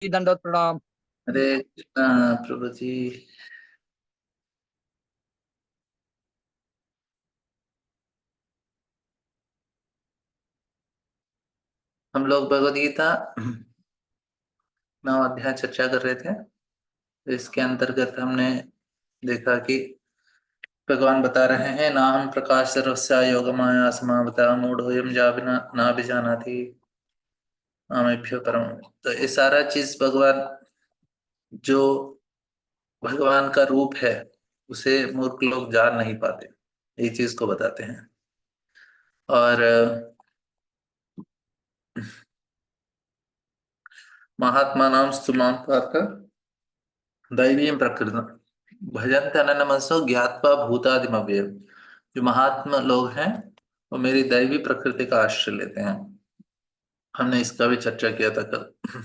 दंडवत प्रणाम। हरे कृष्णा प्रभु जी। हम लोग भगवद गीता 9 अध्याय चर्चा कर रहे थे। तो इसके अंतर्गत हमने देखा कि भगवान बता रहे हैं ना हम प्रकाश सर्वस्या योग माया समावता मूढ़ोयम जाबिना ना भी जाना थी आमेभ्यो परम। तो ये सारा चीज भगवान जो भगवान का रूप है उसे मूर्ख लोग जान नहीं पाते, ये चीज को बताते हैं। और महात्मा नाम स्तुमाम पार्थ दैवीं प्रकृति भजन तननमसो ज्ञात्वा भूतादिमव्ययम्। जो महात्मा लोग हैं वो मेरी दैवी प्रकृति का आश्रय लेते हैं। हमने इसका भी चर्चा किया था कल।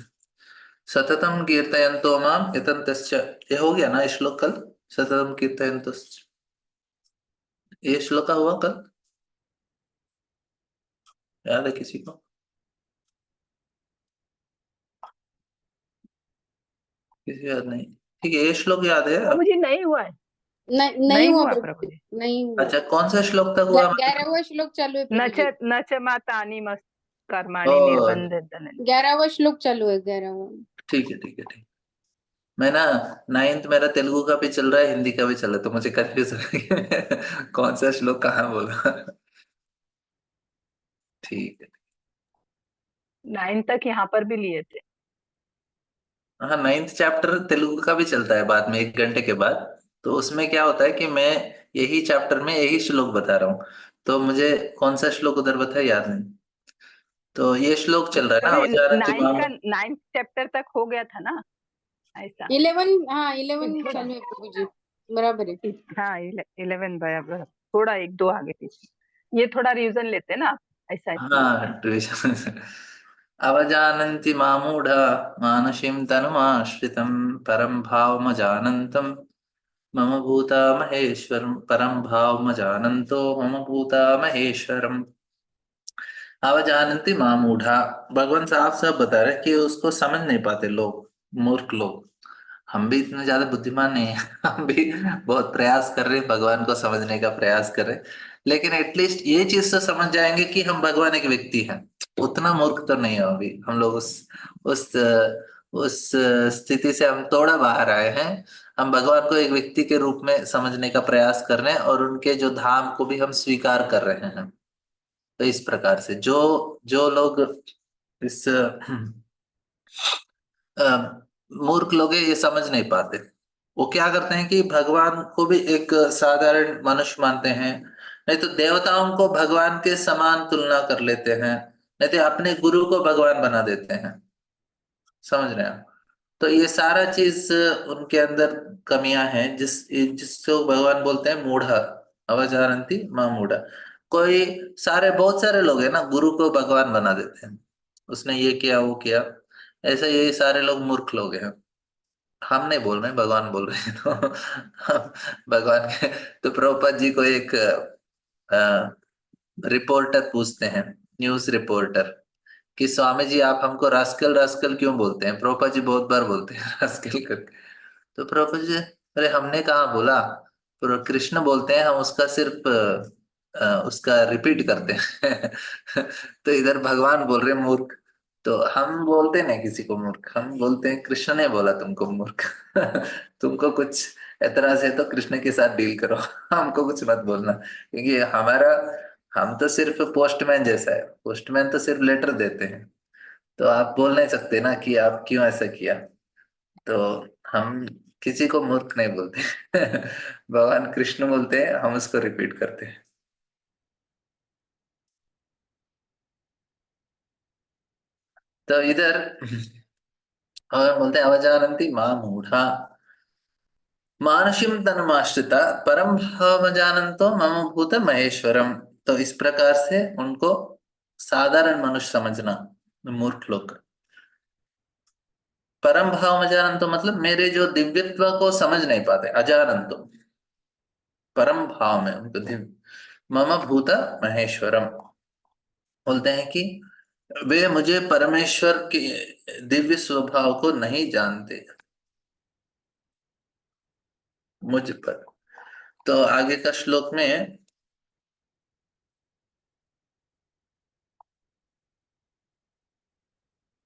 सततम कीर्तयन्तो माम यतन्तश्च, ये हो गया ना श्लोक कल। सततम कीर्तयन्तश्च, ये श्लोक का हुआ कल, याद है किसी को? किसी याद नहीं? ठीक है, ये श्लोक याद है प्रभु जी नहीं हुआ है। नहीं नहीं हुआ हुआ प्रभु प्रभु जी, जी। नहीं हुआ। अच्छा, कौन सा श्लोक तक हुआ? 11वां श्लोक चालू है प्रभु नच जी। नच मातानि मस्त कर्माणि ओ, निर्बंध। 11वां श्लोक चालू है, 11वां। ठीक है ठीक है ठीक। मैं ना 9th मेरा तेलुगु का भी चल रहा है, हिंदी का भी चल रहा है, तो मुझे कंफ्यूज हो गया कौन सा श्लोक कहाँ बोला। ठीक है। 9 तक यहाँ पर भी लिए थे। हाँ, 9th चैप्टर तेलुगु का भी चलता है बाद में 1 घंटे के बाद। तो उसमें क्या होता है कि मैं यही चैप्टर में यही श्लोक बता रहा हूँ, तो मुझे कौन सा श्लोक उधर बताया याद नहीं। तो ये श्लोक चल रहा है ना, प्रभु जी अवजारंती 9th चैप्टर तक हो गया था ना ऐसा। 11, हाँ 11 चालू है प्रभु जी, बराबर है। हाँ 11 बराबर, थोड़ा 1-2 आगे पीछे, ये थोड़ा रिवीजन लेते ना ऐसा इसलिए। हाँ ट्यूशन। अवजानन्ति मामूढ़ा मानसीं तनुमाश्रितं परं भावमजानन्तं मम भूता महेश्वरं परं भावमजानन्तो मम भूता महेश्वरम। अवजानन्ति मामूढ़ा, भगवान साफ साफ बता रहे हैं कि उसको समझ नहीं पाते लोग, मूर्ख लोग। हम भी इतने ज्यादा बुद्धिमान नहीं है। हम भी बहुत प्रयास कर रहे हैं, भगवान को समझने का प्रयास कर रहे हैं, लेकिन एटलीस्ट ये चीज तो समझ जाएंगे कि हम भगवान एक व्यक्ति हैं। उतना मूर्ख तो नहीं हो अभी हम लोग। उस उस स्थिति से हम थोड़ा बाहर आए हैं। हम भगवान को एक व्यक्ति के रूप में समझने का प्रयास कर रहे हैं और उनके जो धाम को भी हम स्वीकार कर रहे हैं। तो इस प्रकार से जो जो लोग इस मूर्ख लोग हैं, ये समझ नहीं पाते। वो क्या करते हैं कि भगवान को भी एक साधारण मनुष्य मानते हैं, नहीं तो देवताओं को भगवान के समान तुलना कर लेते हैं, नहीं तो अपने गुरु को भगवान बना देते हैं। समझ रहे हैं आप? तो ये सारा चीज उनके अंदर कमियां हैं, जिसको भगवान बोलते हैं मूढ़ा। अवजारंती मां मूढ़ा। कोई सारे बहुत सारे लोग हैं ना, गुरु को भगवान बना देते हैं, उसने ये किया वो किया। ऐसे ये सारे लोग मूर्ख लोग हैं। हम नहीं बोल रहे हैं, भगवान बोल रहे हैं। तो हम भगवान के, तो प्रभुपाद जी को एक रिपोर्टर पूछते हैं, न्यूज रिपोर्टर, कि स्वामी जी आप हमको रास्कल रास्कल क्यों बोलते हैं? प्रभुपाद जी बहुत बार बोलते हैं रास्कल करके। तो प्रभुपाद जी, अरे हमने कहा बोला, पर कृष्ण बोलते हैं, हम उसका सिर्फ उसका रिपीट करते हैं। तो इधर भगवान बोल रहे हैं मूर्ख। तो हम बोलते नहीं किसी को मूर्ख, हम बोलते हैं कृष्ण ने बोला तुमको मूर्ख। तुमको कुछ एतराज है तो कृष्ण के साथ डील करो, हमको कुछ मत बोलना, क्योंकि हमारा, हम तो सिर्फ पोस्टमैन जैसा है। पोस्टमैन तो सिर्फ लेटर देते हैं, तो आप बोल नहीं सकते ना कि आप क्यों ऐसा किया। तो हम किसी को मूर्ख नहीं बोलते। भगवान कृष्ण बोलते हैं, हम उसको रिपीट करते हैं। तो इधर और बोलते हैं अवजानन्ति मां मूढ़ा मानसिम तनुमाश्रिता परम भाव जानन्तो मम भूत महेश्वरम। तो इस प्रकार से उनको साधारण मनुष्य समझना, मूर्ख लोग। परम भाव अजानंतो मतलब मेरे जो दिव्यत्व को समझ नहीं पाते, अजानंतो परम भाव में उनको दिव्य। मम भूत महेश्वरम बोलते हैं कि वे मुझे परमेश्वर के दिव्य स्वभाव को नहीं जानते, मुझ पर। तो आगे का श्लोक में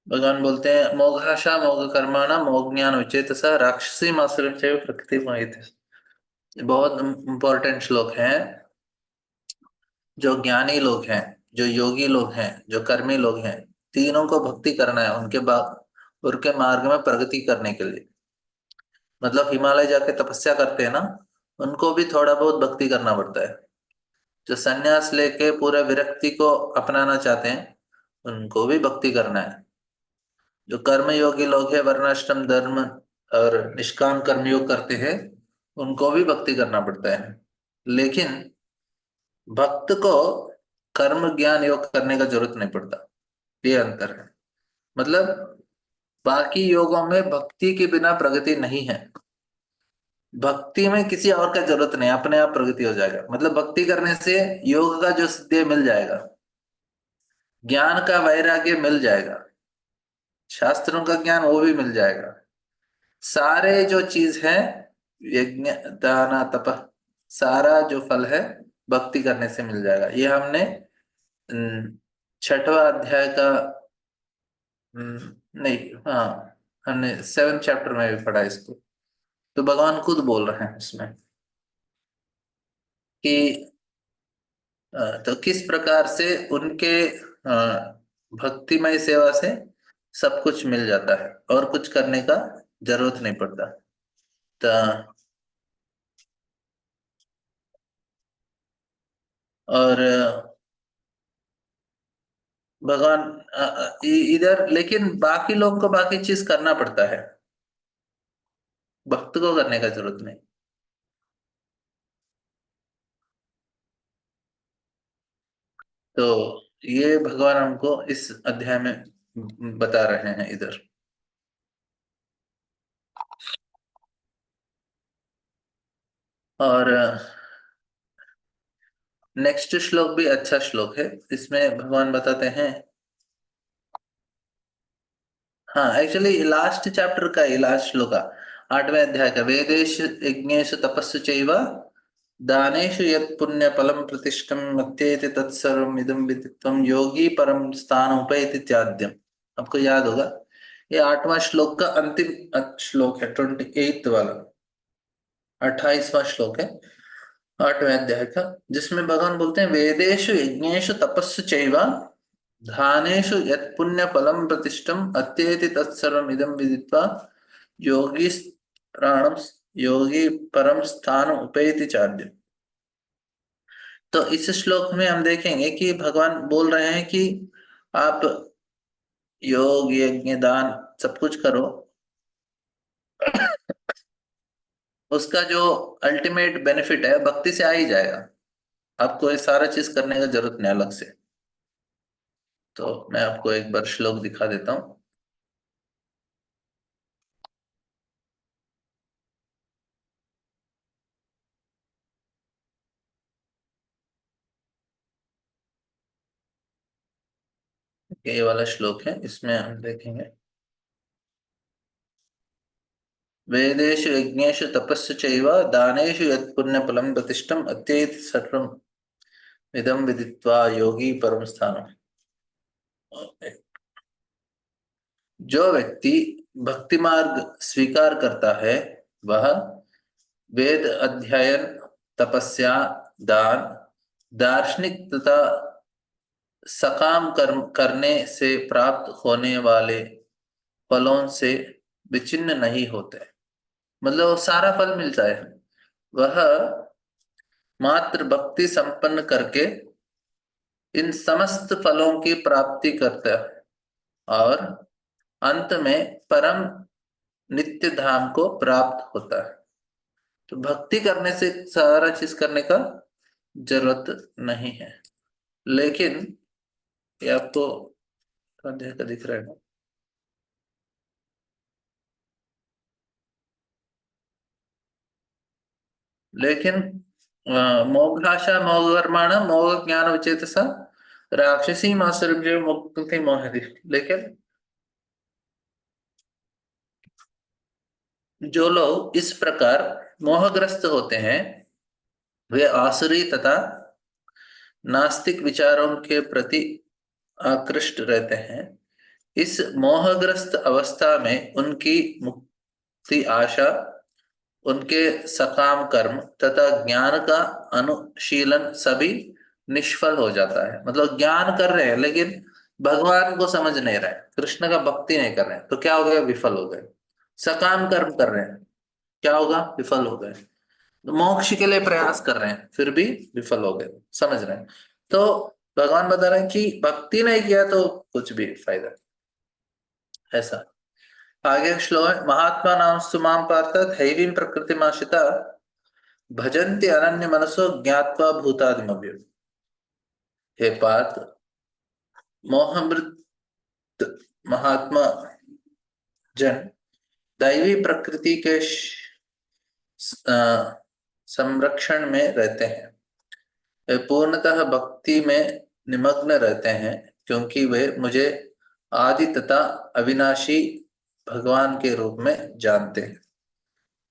भगवान बोलते हैं, मोघाशा मोघ कर्माणा मोघ ज्ञान विचेतसा राक्षसी मासुरस्य प्रकृति मोहित। बहुत इंपॉर्टेंट श्लोक है। जो ज्ञानी लोग हैं, जो योगी लोग हैं, जो कर्मी लोग हैं, तीनों को भक्ति करना है उनके मार्ग में प्रगति करने के लिए। मतलब हिमालय जाके तपस्या करते हैं ना, उनको भी थोड़ा बहुत भक्ति करना पड़ता है। जो सन्यास लेके पूरा विरक्ति को अपनाना चाहते हैं, उनको भी भक्ति करना है। जो कर्म योगी लोग हैं, वर्णाश्रम धर्म और निष्काम कर्मयोग करते हैं, उनको भी भक्ति करना पड़ता है। लेकिन भक्त को कर्म ज्ञान योग करने का जरूरत नहीं पड़ता, ये अंतर है। मतलब बाकी योगों में भक्ति के बिना प्रगति नहीं है। भक्ति में किसी और का जरूरत नहीं, अपने आप प्रगति हो जाएगा। मतलब भक्ति करने से योग का जो सिद्धि मिल जाएगा, ज्ञान का वैराग्य मिल जाएगा, शास्त्रों का ज्ञान वो भी मिल जाएगा। सारे जो चीज है, यज्ञ दान तप, सारा जो फल है भक्ति करने से मिल जाएगा। ये हमने छठवां अध्याय का नहीं, हाँ, हमने 7th चैप्टर में भी पढ़ा इसको। तो भगवान खुद बोल रहे हैं इसमें कि तो किस प्रकार से उनके भक्तिमय सेवा से सब कुछ मिल जाता है और कुछ करने का जरूरत नहीं पड़ता। तो और भगवान इधर, लेकिन बाकी लोग को बाकी चीज करना पड़ता है, भक्त को करने का जरूरत नहीं। तो ये भगवान हमको इस अध्याय में बता रहे हैं इधर। और नेक्स्ट श्लोक भी अच्छा श्लोक है। इसमें भगवान बताते हैं, हाँ एक्चुअली लास्ट चैप्टर का, ये लास्ट श्लोक का 8वें अध्याय का, वेदेषु यज्ञेषु तपस्सु चैव दानेषु यत् पुण्य फलम प्रतिष्ठम मत्येते तत्सर्वम् इदं विदित्वं योगी परम स्थान उपैति त्याद्यम। आपको याद होगा, ये 8वां श्लोक का अंतिम श्लोक है, 28th वाला, 28वां श्लोक है 8वें अध्याय का, जिसमें भगवान बोलते हैं, वेदेषु यज्ञेषु तपस्सु चैव दानेषु यत् पुण्य फलम प्रतिष्ठम अत्येति तत्सर्वम् इदं विदित्वा योगी प्राणम योगी परम स्थान उपैति चाद्यम। तो इस श्लोक में हम देखेंगे कि भगवान बोल रहे हैं कि आप योग यज्ञ दान सब कुछ करो, उसका जो अल्टीमेट बेनिफिट है भक्ति से आ ही जाएगा। आपको ये सारा चीज करने का जरूरत नहीं अलग से। तो मैं आपको एक बार श्लोक दिखा देता हूँ। ये वाला श्लोक है, इसमें हम देखेंगे, वेदेषु यज्ञेषु तपस्सु चैव दानेषु यत् पुण्य फलम प्रतिष्ठम अत्येति सर्वम् इदं विदित्वा योगी परम स्थानम। जो व्यक्ति भक्ति मार्ग स्वीकार करता है, वह वेद अध्ययन, तपस्या, दान, दार्शनिक तथा सकाम कर्म करने से प्राप्त होने वाले फलों से विचिन्न नहीं होते। मतलब सारा फल मिलता है। वह मात्र भक्ति संपन्न करके इन समस्त फलों की प्राप्ति करता है और अंत में परम नित्य धाम को प्राप्त होता है। तो भक्ति करने से सारा चीज करने का जरूरत नहीं है। लेकिन ये आपको अध्याय का दिख रहा है ना, लेकिन मोघाशा मोघ कर्माण मोघ ज्ञान विचेतसा राक्षसी मात्सर्य मुक्ति मोहिनी, लेकिन जो लोग इस प्रकार मोहग्रस्त होते हैं वे आसुरी तथा नास्तिक विचारों के प्रति आकृष्ट रहते हैं। इस मोहग्रस्त अवस्था में उनकी मुक्ति आशा, उनके सकाम कर्म तथा ज्ञान का अनुशीलन सभी निष्फल हो जाता है। मतलब ज्ञान कर रहे हैं लेकिन भगवान को समझ नहीं रहे, कृष्ण का भक्ति नहीं कर रहे हैं, तो क्या हो गया? विफल हो गए। सकाम कर्म कर रहे हैं, क्या होगा? विफल हो गए। मोक्ष के लिए प्रयास कर रहे हैं, फिर भी विफल हो गए, समझ रहे हैं। तो भगवान बता रहे हैं कि भक्ति नहीं किया तो कुछ भी फायदा नहीं। ऐसा आगे श्लोक है, महात्मा नाम सुमाम पार्थ दैवीं प्रकृतिमाश्रिता भजन्ति अनन्य मनसो ज्ञात्वा भूतादिमव्ययम्। हे पार्थ, मोहमृत महात्मा जन दैवी प्रकृति के संरक्षण में रहते हैं। वे पूर्णतः भक्ति में निमग्न रहते हैं क्योंकि वे मुझे आदि तथा अविनाशी भगवान के रूप में जानते हैं।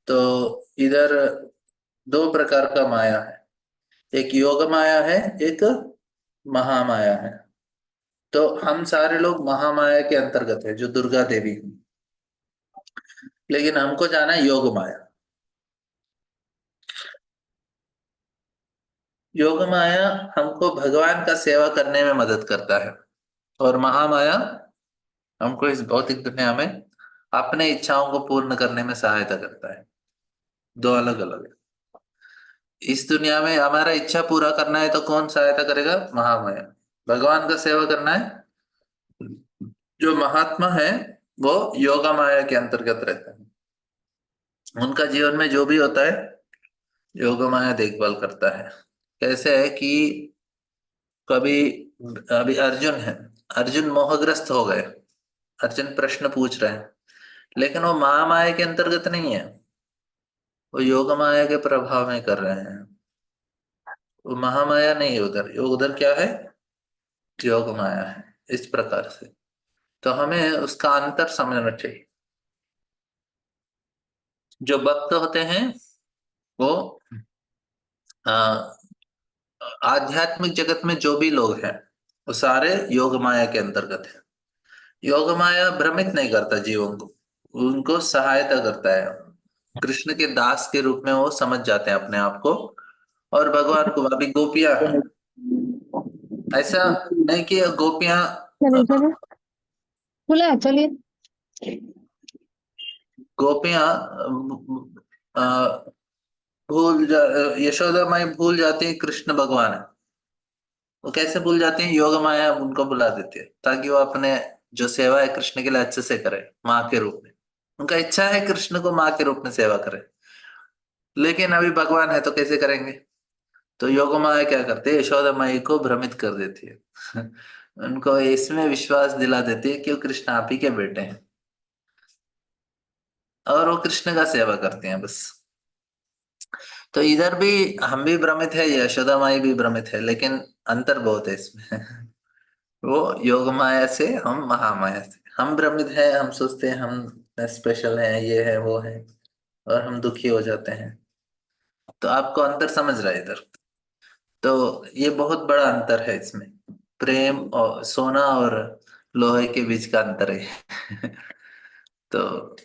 तो इधर दो प्रकार का माया है, एक योग माया है, एक महामाया है। तो हम सारे लोग महामाया के अंतर्गत है, जो दुर्गा देवी है, लेकिन हमको जाना है योग माया। योग माया हमको भगवान का सेवा करने में मदद करता है और महामाया हमको इस भौतिक दुनिया में अपने इच्छाओं को पूर्ण करने में सहायता करता है। दो अलग अलग है। इस दुनिया में हमारा इच्छा पूरा करना है तो कौन सहायता करेगा? महामाया। भगवान का सेवा करना है, जो महात्मा है वो योगा माया के अंतर्गत रहता है। उनका जीवन में जो भी होता है योगा माया देखभाल करता है। कैसे है कि कभी अभी अर्जुन है, अर्जुन मोहग्रस्त हो गए, अर्जुन प्रश्न पूछ रहे हैं, लेकिन वो महामाया के अंतर्गत नहीं है, वो योग माया के प्रभाव में कर रहे हैं। वो महामाया नहीं है उधर, उधर क्या है? योग माया है। इस प्रकार से तो हमें उसका अंतर समझना चाहिए। जो भक्त होते हैं वो आध्यात्मिक जगत में जो भी लोग हैं वो सारे योग माया के अंतर्गत है। योग माया भ्रमित नहीं करता जीवों को, उनको सहायता करता है। कृष्ण के दास के रूप में वो समझ जाते हैं अपने आप को, और भगवान को अभी गोपियां हैं, ऐसा नहीं कि गोपियां चलिए चलिए खुला है, चलिए। गोपियां भूल जा यशोदा माई भूल जाती है कृष्ण भगवान है। वो कैसे भूल जाती हैं? योग माया उनको बुला देती है ताकि वो अपने जो सेवा है कृष्ण के लिए अच्छे से करे, माँ के रूप में। उनका इच्छा है कृष्ण को माँ के रूप में सेवा करे, लेकिन अभी भगवान है तो कैसे करेंगे? तो योग माया क्या करती है? यशोदा माई को भ्रमित कर देती है उनको इसमें विश्वास दिला देती है कि वो कृष्ण आप ही के बेटे हैं, और वो कृष्ण का सेवा करते हैं बस। तो इधर भी हम भी भ्रमित है, यशोदा माई भी भ्रमित है, लेकिन अंतर बहुत है इसमें वो योग माया से, हम महामाया से। हम भ्रमित है, हम सोचते हैं हम स्पेशल हैं, ये है वो है, और हम दुखी हो जाते हैं। तो आपको अंतर समझ रहा है इधर? तो ये बहुत बड़ा अंतर है इसमें, प्रेम और सोना और लोहे के बीच का अंतर है तो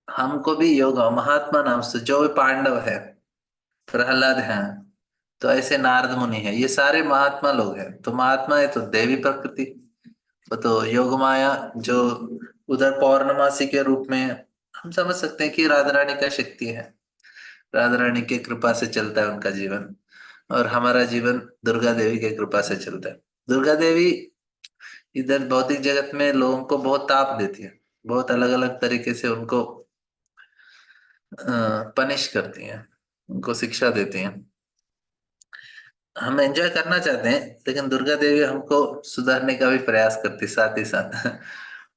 हमको भी योग महात्मा नाम से, जो भी पांडव है, प्रहलाद है, तो ऐसे नारद मुनि है, ये सारे महात्मा लोग हैं। तो महात्मा है तो देवी प्रकृति, तो योग माया जो उधर पौर्णमासी के रूप में हम समझ सकते हैं कि राधा रानी का शक्ति है, राधा रानी के कृपा से चलता है उनका जीवन, और हमारा जीवन दुर्गा देवी के कृपा से चलता है। दुर्गा देवी इधर भौतिक जगत में लोगों को बहुत ताप देती है, बहुत अलग अलग तरीके से उनको पनिश करती हैं, उनको शिक्षा देती हैं। हम एंजॉय करना चाहते हैं, लेकिन दुर्गा देवी हमको सुधारने का भी प्रयास करती साथ ही साथ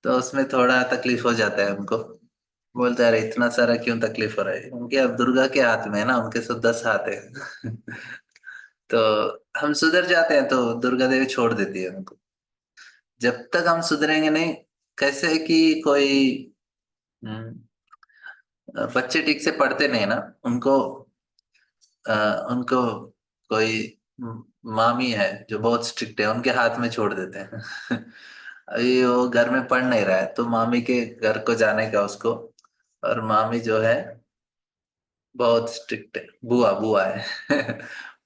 तो उसमें थोड़ा तकलीफ हो जाता है हमको, बोलते हैं अरे इतना सारा क्यों तकलीफ हो रहा है? उनके अब दुर्गा के हाथ में है ना, उनके सब 10 हाथ है तो हम सुधर जाते हैं तो दुर्गा देवी छोड़ देती है उनको। जब तक हम सुधरेंगे नहीं, कैसे है कि कोई बच्चे ठीक से पढ़ते नहीं ना, उनको उनको कोई मामी है जो बहुत स्ट्रिक्ट है, उनके हाथ में छोड़ देते हैं। अभी वो घर में पढ़ नहीं रहा है तो मामी के घर को जाने का उसको, और मामी जो है बहुत स्ट्रिक्ट है, बुआ बुआ है।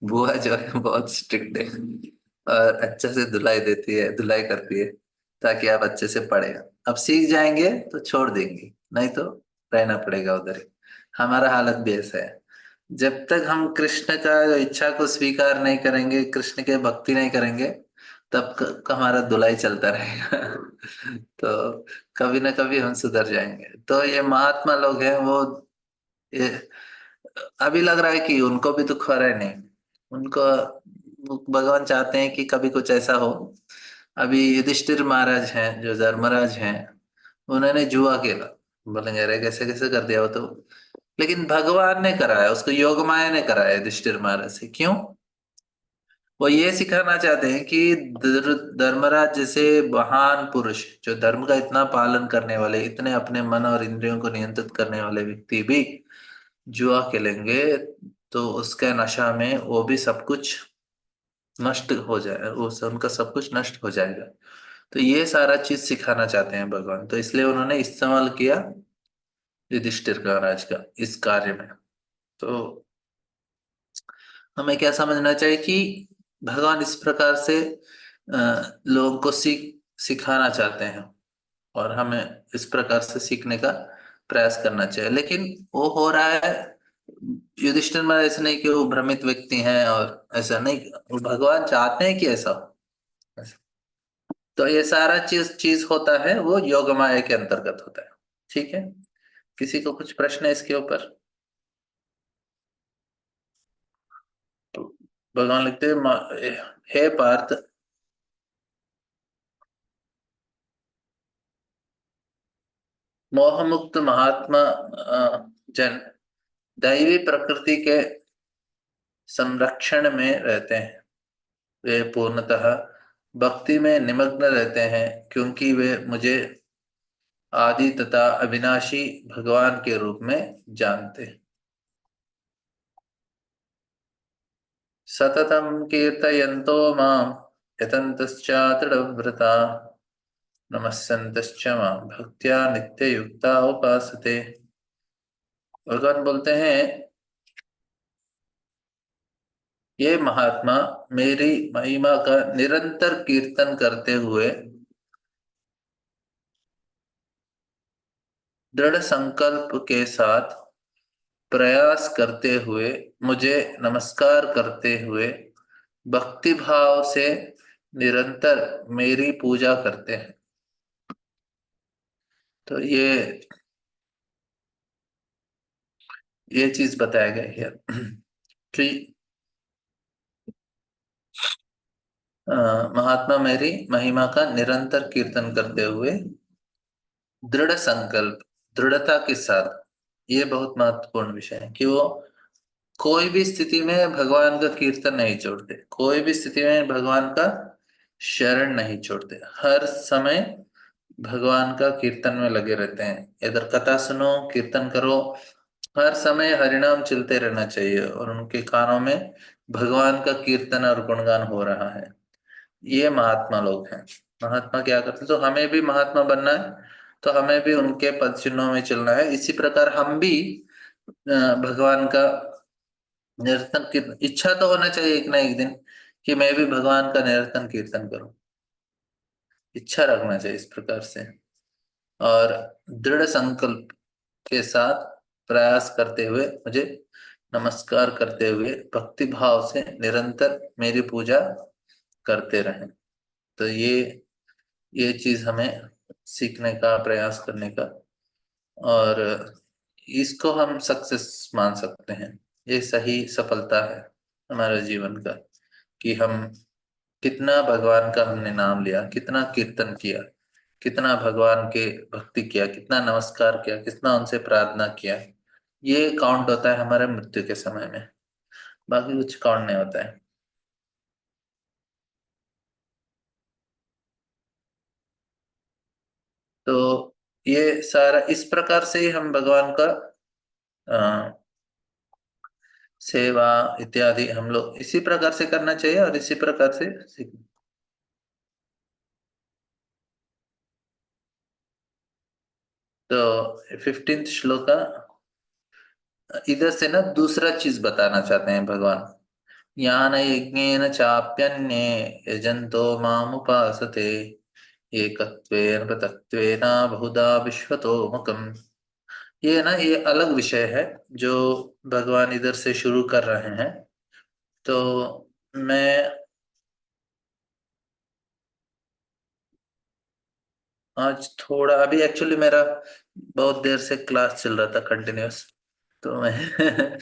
बुआ जो है बहुत स्ट्रिक्ट है, और अच्छे से धुलाई देती है, धुलाई करती है, ताकि आप अच्छे से पढ़े। अब सीख जाएंगे तो छोड़ देंगे, नहीं तो रहना पड़ेगा उधर ही। हमारा हालत भी ऐसा है। जब तक हम कृष्ण का इच्छा को स्वीकार नहीं करेंगे, कृष्ण के भक्ति नहीं करेंगे, तब हमारा धुलाई चलता रहेगा। तो कभी ना कभी हम सुधर जाएंगे। तो ये महात्मा लोग हैं, वो ये अभी लग रहा है कि उनको भी दुख हो रहा है, नहीं उनको, भगवान चाहते हैं कि कभी कुछ ऐसा हो। अभी युधिष्ठिर महाराज हैं जो धर्मराज हैं, उन्होंने जुआ खेला, बोलेंगे अरे कैसे कैसे कर दिया वो तो, लेकिन भगवान ने कराया उसको, योग माया ने कराया युधिष्ठिर महाराज से। क्यों? वो ये सिखाना चाहते हैं कि धर्मराज जैसे महान पुरुष, जो धर्म का इतना पालन करने वाले, इतने अपने मन और इंद्रियों को नियंत्रित करने वाले व्यक्ति भी जुआ खेलेंगे तो उसके नशा में वो भी सब कुछ नष्ट हो जाए, वो उनका सब कुछ नष्ट हो जाएगा। तो ये सारा चीज सिखाना चाहते हैं भगवान, तो इसलिए उन्होंने इस्तेमाल किया युधिष्ठिर का राज का इस कार्य में। तो हमें क्या समझना चाहिए कि भगवान इस प्रकार से लोगों को सिखाना चाहते हैं, और हमें इस प्रकार से सीखने का प्रयास करना चाहिए। लेकिन वो हो रहा है युधिष्ठिर में ऐसा नहीं कि वो भ्रमित व्यक्ति हैं, और ऐसा नहीं, वो भगवान चाहते हैं कि ऐसा हो। तो ये सारा चीज चीज होता है वो योग माया के अंतर्गत होता है। ठीक है, किसी को कुछ प्रश्न है इसके ऊपर? तो भगवान लिखते हैं हे पार्थ, मोह मुक्त महात्मा जन दैवी प्रकृति के संरक्षण में रहते हैं। वे पूर्णतः भक्ति में निमग्न रहते हैं, क्योंकि वे मुझे आदि तथा अविनाशी भगवान के रूप में जानते हैं। सततं कीर्तयन्तो मां यतन्तश्चातुरव्रता नमस्सन्तश्च मां भक्त्या नित्ययुक्ता उपासते। भगवान बोलते हैं ये महात्मा मेरी महिमा का निरंतर कीर्तन करते हुए दृढ़ संकल्प के साथ प्रयास करते हुए, मुझे नमस्कार करते हुए, भक्ति भाव से निरंतर मेरी पूजा करते हैं। तो ये चीज बताया गया है कि महात्मा मेरी महिमा का निरंतर कीर्तन करते हुए दृढ़ संकल्प, दृढ़ता के साथ, ये बहुत महत्वपूर्ण विषय है कि वो कोई भी स्थिति में भगवान का कीर्तन नहीं छोड़ते, कोई भी स्थिति में भगवान का शरण नहीं छोड़ते, हर समय भगवान का कीर्तन में लगे रहते हैं। इधर कथा सुनो, कीर्तन करो, हर समय हरिनाम चलते रहना चाहिए, और उनके कानों में भगवान का कीर्तन और गुणगान हो रहा है। ये महात्मा लोग हैं। महात्मा क्या करते, तो हमें भी महात्मा बनना है, तो हमें भी उनके पद चिन्हों में चलना है। इसी प्रकार हम भी भगवान का निरंतर कीर्तन, इच्छा तो होना चाहिए एक ना एक दिन कि मैं भी भगवान का निरंतर कीर्तन करूं, इच्छा रखना चाहिए इस प्रकार से, और दृढ़ संकल्प के साथ प्रयास करते हुए, मुझे नमस्कार करते हुए, भक्ति भाव से निरंतर मेरी पूजा करते रहें। तो ये चीज हमें सीखने का प्रयास करने का, और इसको हम सक्सेस मान सकते हैं। ये सही सफलता है हमारे जीवन का, कि हम कितना भगवान का हमने नाम लिया, कितना कीर्तन किया, कितना भगवान के भक्ति किया, कितना नमस्कार किया, कितना उनसे प्रार्थना किया। ये काउंट होता है हमारे मृत्यु के समय में, बाकी कुछ काउंट नहीं होता है। तो ये सारा इस प्रकार से ही हम भगवान का सेवा इत्यादि हम लोग इसी प्रकार से करना चाहिए और इसी प्रकार से सीखना। तो 15th श्लोका इधर से ना दूसरा चीज बताना चाहते हैं भगवान। ज्ञान यज्ञेन चाप्यन्ये यजन्तो मामुपासते एकत्वेन पृथक्त्वेन बहुधा विश्वतो मुखम्। ये ना ये अलग विषय है जो भगवान इधर से शुरू कर रहे हैं। तो मैं आज थोड़ा अभी एक्चुअली मेरा बहुत देर से क्लास चल रहा था कंटिन्यूस, तो मैं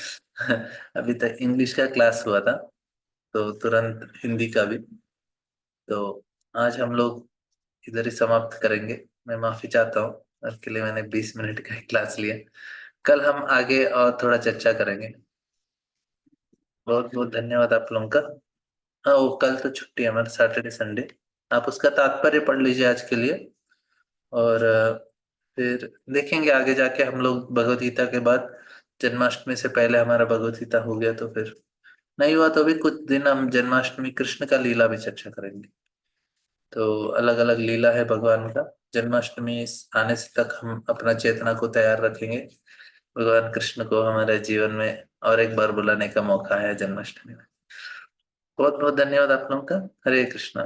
अभी तक इंग्लिश का क्लास हुआ था तो तुरंत हिंदी का भी। तो आज हम लोग इधर ही समाप्त करेंगे। मैं माफी चाहता हूँ उसके लिए मैंने 20 मिनट का क्लास लिया। कल हम आगे और थोड़ा चर्चा करेंगे। बहुत बहुत धन्यवाद आप लोगों का। हाँ वो कल तो छुट्टी है हमारा, सैटरडे संडे। आप उसका तात्पर्य पढ़ लीजिए आज के लिए और फिर देखेंगे आगे जाके हम लोग भगवत गीता के बाद जन्माष्टमी से पहले हमारा भगवत गीता हो गया तो फिर नहीं हुआ तो भी कुछ दिन हम जन्माष्टमी कृष्ण का लीला भी चर्चा करेंगे। तो अलग अलग लीला है भगवान का। जन्माष्टमी आने से तक हम अपना चेतना को तैयार रखेंगे। भगवान कृष्ण को हमारे जीवन में और एक बार बुलाने का मौका है जन्माष्टमी में। बहुत बहुत धन्यवाद आप लोगों का। हरे कृष्णा।